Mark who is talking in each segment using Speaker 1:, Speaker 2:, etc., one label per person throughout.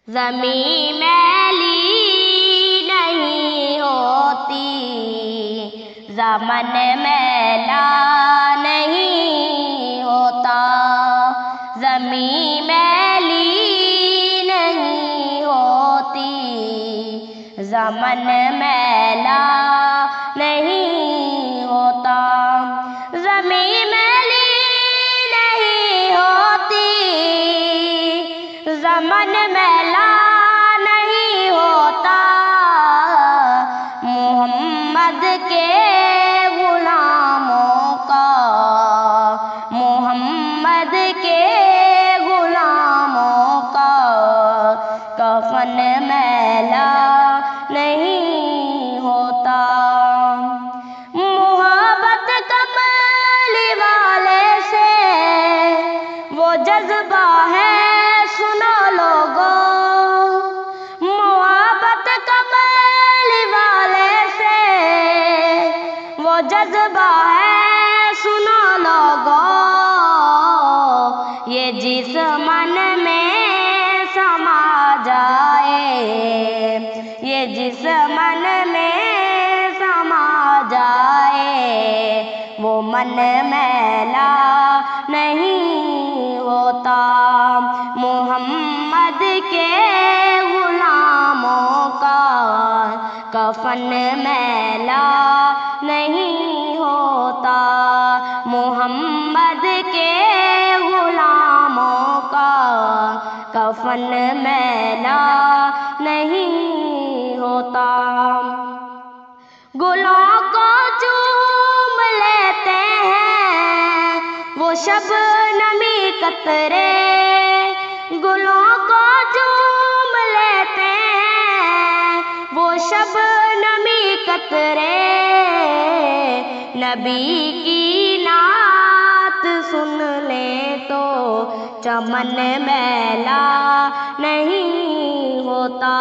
Speaker 1: زمین میلی نہیں ہوتی، زمن میلا نہیں ہوتا، زمین میلی نہیں ہوتی، زمن میلا نہیں ہوتا، زمین میلی نہیں ہوتی، زمن میلا نہیں ہوتا، محمد کے غلاموں کا، محمد کے غلاموں کا کفن میلا نہیں ہوتا، محبت کملی والے سے وہ جذبہ ہے سنو لوگو، محبت کملی والے سے وہ جذبہ ہے سنو لوگو، یہ جس من میں سما جائے، یہ جس من میں سما جائے، وہ من میلا نہیں ہوتا، محمد کے غلاموں کا کفن میلا نہیں ہوتا، محمد کے غلاموں کا کفن میلا نہیں ہوتا، گلوں کو چوم لیتے ہیں وہ شبنمی قطرے، گلوں کو چوم لیتے ہیں وہ شبنمی قطرے، نبی کی نعت سن لیں تو چمن میلا نہیں ہوتا،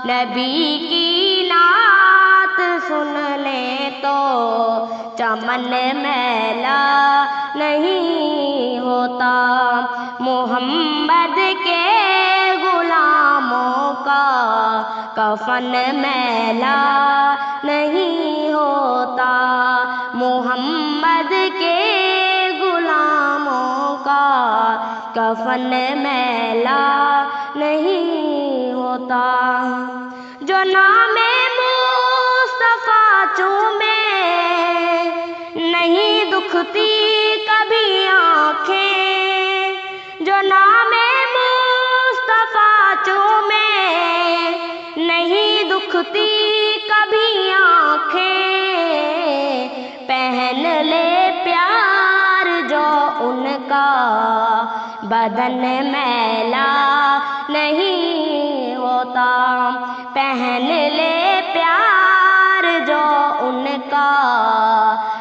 Speaker 1: نبی کی نعت سن لیں تو چمن میلا نہیں ہوتا، محمد کے غلاموں کا کفن میلا نہیں ہوتا، محمد کے غلاموں کا کفن میلا نہیں ہوتا، جو نام مصطفیٰ چومے نہیں دکھتی کبھی آنکھیں، جو نام مصطفیٰ چومے نہیں دکھتی کبھی آنکھیں، پہن لے پیار جو ان کا بدن میلا نہیں ہوتا، پہن لے پیار جو ان کا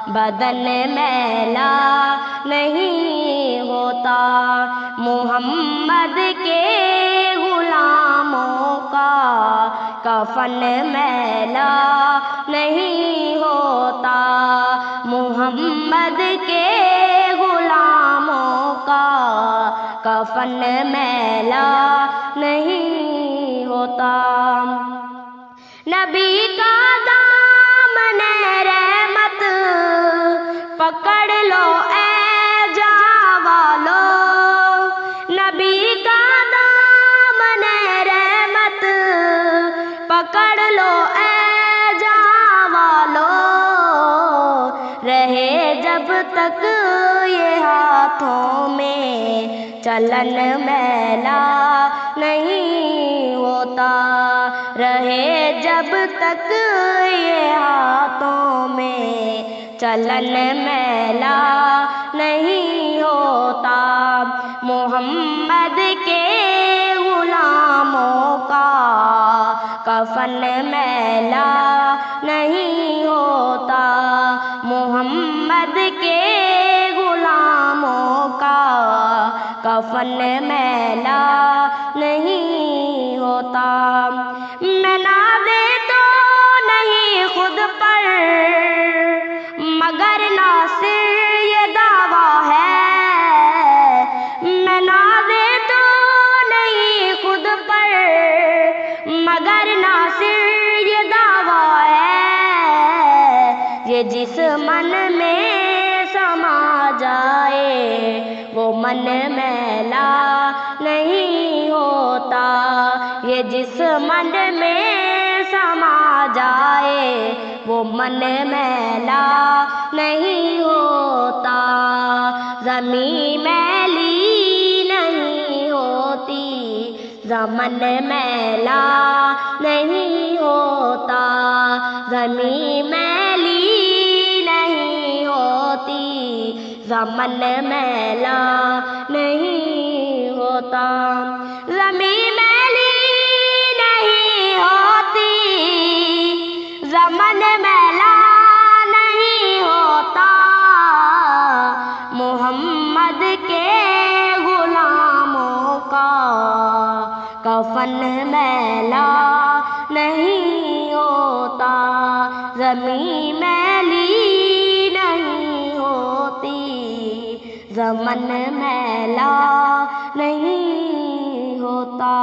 Speaker 1: بدن میلا نہیں ہوتا، محمد کے غلاموں کا کفن میلا نہیں ہوتا، محمد کے غلاموں کا کفن میلا نہیں ہوتا، نبی کا دامن رحمت پکڑ لو اے جاں والو، نبی کا دامن رحمت پکڑ لو اے جاں والو، رہے جب تک یہ ہاتھوں میں چلن میلا نہیں ہوتا، رہے جب تک یہ ہاتھوں میں چلن میلا نہیں ہوتا، محمد کے غلاموں کا کفن میلا نہیں ہوتا، محمد کے غلاموں کا کفن میلا نہیں ہوتا، میں نازے تو نہیں خود پر مگر ناصر یہ دعویٰ ہے، میں نازے تو نہیں خود پر یہ جس من میں سما جائے وہ من میلا نہیں ہوتا، یہ جس من میں سما جائے وہ من میلا نہیں ہوتا، زمین میلی نہیں ہوتی، زمن میلا نہیں ہوتا، زمین میلی نہیں ہوتی، زمن میلا نہیں ہوتا، زمین میلی نہیں ہوتی، زمن میلا نہیں ہوتا، محمد کے غلاموں کا کفن میلا نہیں ہوتا، زمین میلی نہیں ہوتی، زمن میلا نہیں ہوتا۔